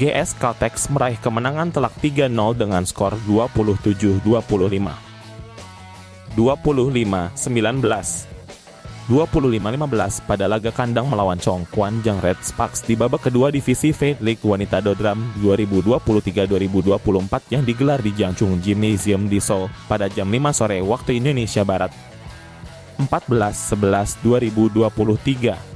GS Caltex meraih kemenangan telak 3-0 dengan skor 27-25, 25-19, 25-15 pada laga kandang melawan Chongquan Jiang Red Sparks di babak kedua Divisi V League Wanita Dodram 2023-2024 yang digelar di Jiangchung Gymnasium di Seoul pada jam 5 sore waktu Indonesia Barat. 14-11 2023.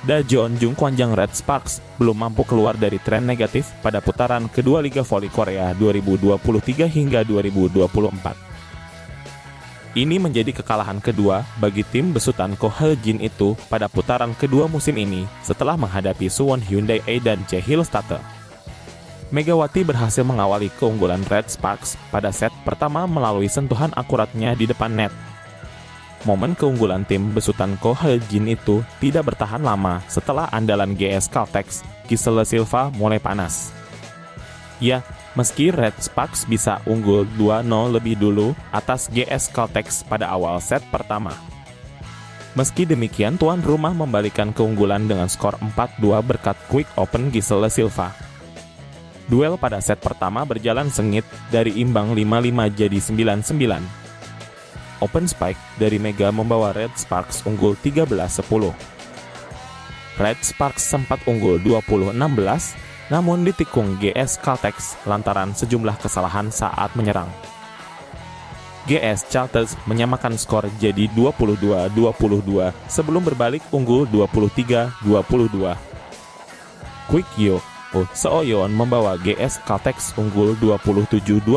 Daejeon Jungkwan Red Sparks belum mampu keluar dari tren negatif pada putaran kedua Liga Voli Korea 2023 hingga 2024. Ini menjadi kekalahan kedua bagi tim besutan Ko He-jin itu pada putaran kedua musim ini setelah menghadapi Suwon Hyundai A dan Chehil State. Megawati berhasil mengawali keunggulan Red Sparks pada set pertama melalui sentuhan akuratnya di depan net. Momen keunggulan tim besutan Ko He-jin itu tidak bertahan lama setelah andalan GS Caltex, Giselle Silva mulai panas. Ya, meski Red Sparks bisa unggul 2-0 lebih dulu atas GS Caltex pada awal set pertama. Meski demikian, tuan rumah membalikan keunggulan dengan skor 4-2 berkat quick open Giselle Silva. Duel pada set pertama berjalan sengit dari imbang 5-5 jadi 9-9. Open spike dari Mega membawa Red Sparks unggul 13-10. Red Sparks sempat unggul 20-16, namun ditikung GS Caltex lantaran sejumlah kesalahan saat menyerang. GS Caltex menyamakan skor jadi 22-22 sebelum berbalik unggul 23-22. Quick Yo Seoyeon membawa GS Caltex unggul 27-25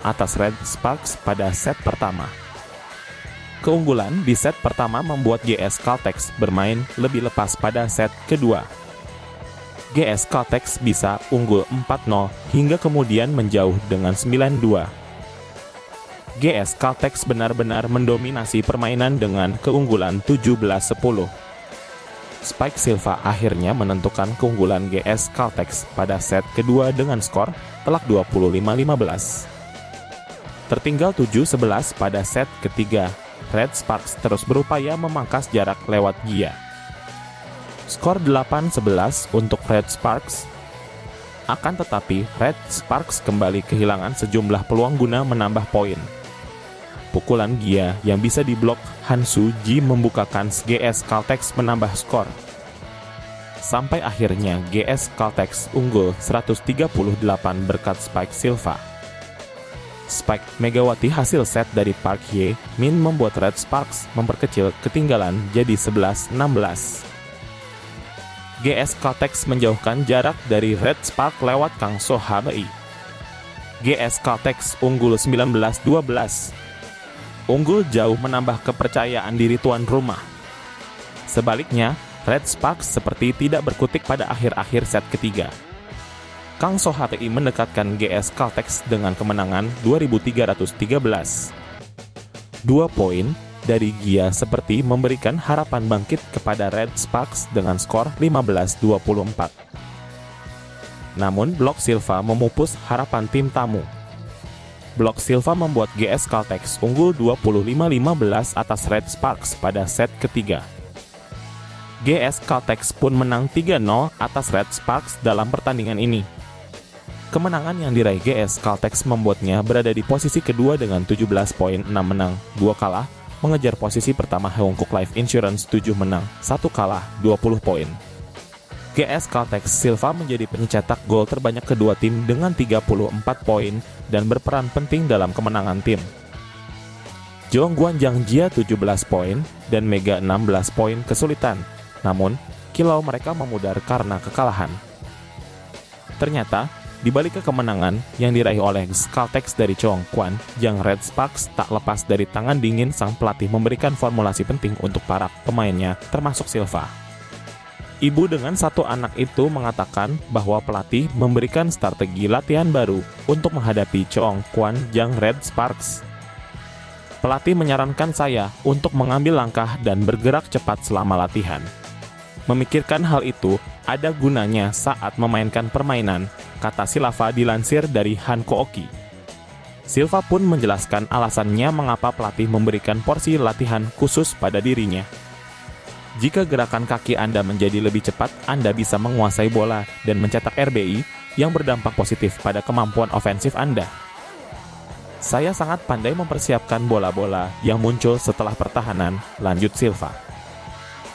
atas Red Sparks pada set pertama. Keunggulan di set pertama membuat GS Caltex bermain lebih lepas pada set kedua. GS Caltex bisa unggul 4-0 hingga kemudian menjauh dengan 9-2. GS Caltex benar-benar mendominasi permainan dengan keunggulan 17-10. Spike Silva akhirnya menentukan keunggulan GS Caltex pada set kedua dengan skor telak 25-15. Tertinggal 7-11 pada set ketiga, Red Sparks terus berupaya memangkas jarak lewat Gia. Skor 8-11 untuk Red Sparks. Akan tetapi, Red Sparks kembali kehilangan sejumlah peluang guna menambah poin. Pukulan Gia yang bisa diblok Hansu Ji membukakan GS Caltex menambah skor. Sampai akhirnya GS Caltex unggul 138 berkat Spike Silva. Spike Megawati hasil set dari Park Hye Min membuat Red Sparks memperkecil ketinggalan jadi 11-16. GS Caltex menjauhkan jarak dari Red Spark lewat Kang So Habai. GS Caltex unggul 19-12. Unggul jauh menambah kepercayaan diri tuan rumah. Sebaliknya, Red Sparks seperti tidak berkutik pada akhir-akhir set ketiga. Kang So Habai mendekatkan GS Caltex dengan kemenangan 2313. 2 poin dari Gia seperti memberikan harapan bangkit kepada Red Sparks dengan skor 15-24. Namun, blok Silva memupus harapan tim tamu. Blok Silva membuat GS Caltex unggul 25-15 atas Red Sparks pada set ketiga. GS Caltex pun menang 3-0 atas Red Sparks dalam pertandingan ini. Kemenangan yang diraih GS Caltex membuatnya berada di posisi kedua dengan 17 poin, 6 menang, 2 kalah, mengejar posisi pertama Heungkuk Life Insurance 7 menang, 1 kalah, 20 poin. GS Caltex Silva menjadi pencetak gol terbanyak kedua tim dengan 34 poin dan berperan penting dalam kemenangan tim. Jongguan Jia 17 poin dan Mega 16 poin kesulitan, namun kilau mereka memudar karena kekalahan. Ternyata, di balik kemenangan yang diraih oleh Caltex dari Chongquan, Jiang Red Sparks tak lepas dari tangan dingin sang pelatih memberikan formulasi penting untuk para pemainnya, termasuk Silva. Ibu dengan 1 anak itu mengatakan bahwa pelatih memberikan strategi latihan baru untuk menghadapi Chongquan Jiang Red Sparks. Pelatih menyarankan saya untuk mengambil langkah dan bergerak cepat selama latihan. Memikirkan hal itu ada gunanya saat memainkan permainan, kata Silva dilansir dari Hankoki. Silva pun menjelaskan alasannya mengapa pelatih memberikan porsi latihan khusus pada dirinya. Jika gerakan kaki Anda menjadi lebih cepat, Anda bisa menguasai bola dan mencetak RBI yang berdampak positif pada kemampuan ofensif Anda. Saya sangat pandai mempersiapkan bola-bola yang muncul setelah pertahanan, lanjut Silva.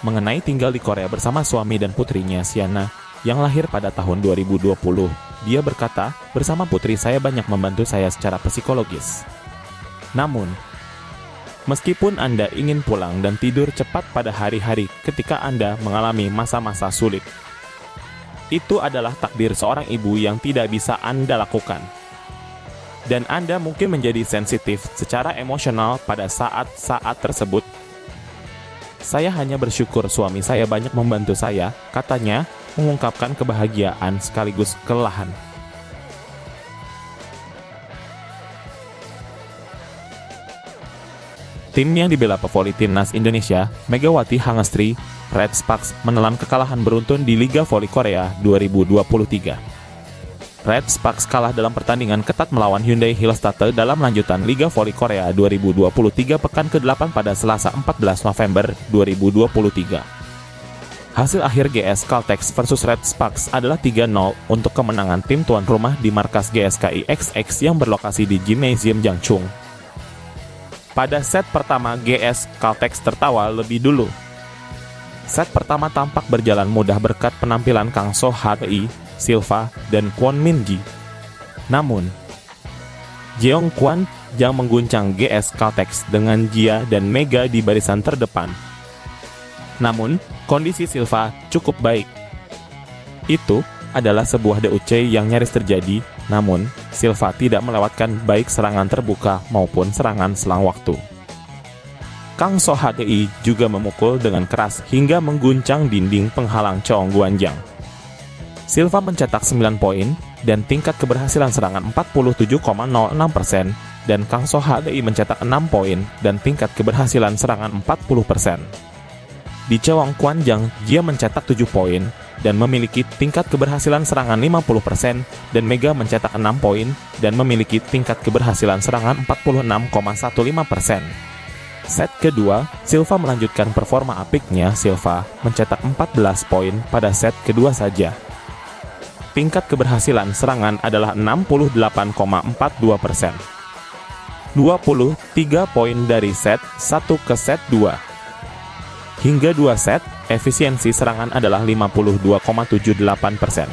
Mengenai tinggal di Korea bersama suami dan putrinya Sienna yang lahir pada tahun 2020, dia berkata, bersama putri saya banyak membantu saya secara psikologis. Namun, meskipun Anda ingin pulang dan tidur cepat pada hari-hari ketika Anda mengalami masa-masa sulit, itu adalah takdir seorang ibu yang tidak bisa Anda lakukan. Dan Anda mungkin menjadi sensitif secara emosional pada saat-saat tersebut. Saya hanya bersyukur suami saya banyak membantu saya, katanya, mengungkapkan kebahagiaan sekaligus kelelahan. Tim yang dibela pevoli timnas Indonesia, Megawati Hangestri, Red Sparks menelan kekalahan beruntun di Liga Voli Korea 2023. Red Sparks kalah dalam pertandingan ketat melawan Hyundai Hillstatte dalam lanjutan Liga Voli Korea 2023 pekan ke-8 pada Selasa 14 November 2023. Hasil akhir GS Caltex versus Red Sparks adalah 3-0 untuk kemenangan tim tuan rumah di markas GSKI XX yang berlokasi di Gymnasium Jangchung. Pada set pertama, GS Caltex tertawa lebih dulu. Set pertama tampak berjalan mudah berkat penampilan Kang So Ha-i, Silva, dan Kwon Min-gi. Namun, Jeong Kwan yang mengguncang GS Caltex dengan Jia dan Mega di barisan terdepan. Namun, kondisi Silva cukup baik. Itu adalah sebuah DUC yang nyaris terjadi, namun Silva tidak melewatkan baik serangan terbuka maupun serangan selang waktu. Kang So Ha-i juga memukul dengan keras hingga mengguncang dinding penghalang Chong Guanjang. Silva mencetak 9 poin dan tingkat keberhasilan serangan 47,06% dan Kang So Ha-i mencetak 6 poin dan tingkat keberhasilan serangan 40%. Di Chong Guanjang, dia mencetak 7 poin dan memiliki tingkat keberhasilan serangan 50% dan Mega mencetak 6 poin dan memiliki tingkat keberhasilan serangan 46,15%. Set kedua, Silva melanjutkan performa apiknya. Silva mencetak 14 poin pada set kedua saja. Tingkat keberhasilan serangan adalah 68,42%. 23 poin dari set 1 ke set 2. Hingga 2 set, efisiensi serangan adalah 52,78%.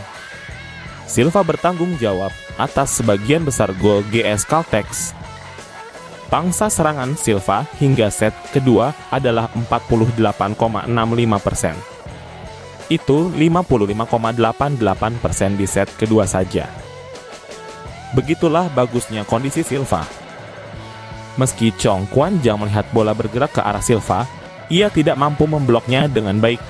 Silva bertanggung jawab atas sebagian besar gol GS Caltex. Pangsa serangan Silva hingga set kedua adalah 48,65%. Itu 55,88% di set kedua saja. Begitulah bagusnya kondisi Silva. Meski Chong Guanjang melihat bola bergerak ke arah Silva, ia tidak mampu membloknya dengan baik.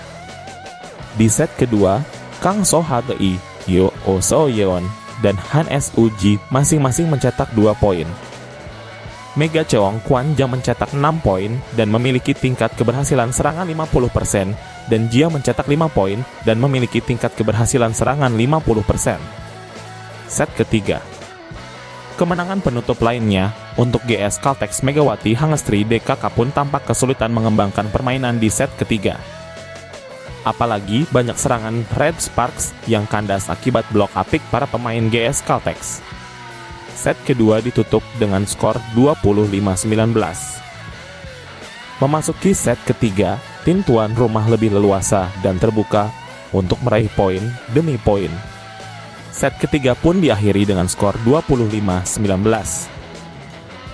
Di set kedua, Kang So Ha-i, Yo Oh So Yeon, dan Han Sug masing-masing mencetak 2 poin. Mega Chong Guanjang mencetak 6 poin dan memiliki tingkat keberhasilan serangan 50%, dan Jia mencetak 5 poin dan memiliki tingkat keberhasilan serangan 50%. Set ketiga. Kemenangan penutup lainnya untuk GS Caltex Megawati Hangestri DKK pun tampak kesulitan mengembangkan permainan di set ketiga. Apalagi banyak serangan Red Sparks yang kandas akibat blok apik para pemain GS Caltex. Set kedua ditutup dengan skor 25-19. Memasuki set ketiga, tim tuan rumah lebih leluasa dan terbuka untuk meraih poin demi poin. Set ketiga pun diakhiri dengan skor 25-19.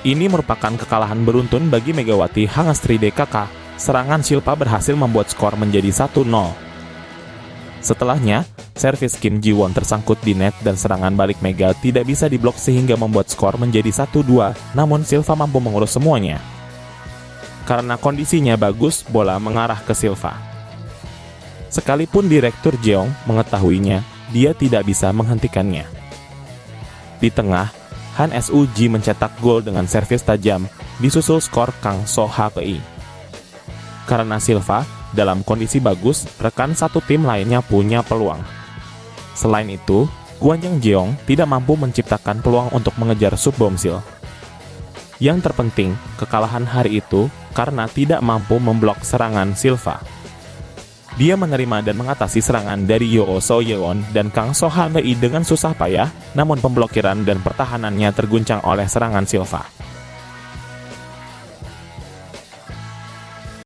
Ini merupakan kekalahan beruntun bagi Megawati Hangestri DKK. Serangan Silva berhasil membuat skor menjadi 1-0. Setelahnya, servis Kim Ji-won tersangkut di net dan serangan balik Mega tidak bisa diblok sehingga membuat skor menjadi 1-2, namun Silva mampu mengurus semuanya. Karena kondisinya bagus, bola mengarah ke Silva. Sekalipun Direktur Jeong mengetahuinya, dia tidak bisa menghentikannya. Di tengah, Han Sug mencetak gol dengan servis tajam, disusul skor Kang So Ha-i. Karena Silva dalam kondisi bagus, rekan satu tim lainnya punya peluang. Selain itu, Guanjang Jeong tidak mampu menciptakan peluang untuk mengejar Subbomsil. Yang terpenting, kekalahan hari itu karena tidak mampu memblok serangan Silva. Dia menerima dan mengatasi serangan dari Yoo So Yeon dan Kang So Han Lei dengan susah payah, namun pemblokiran dan pertahanannya terguncang oleh serangan Silva.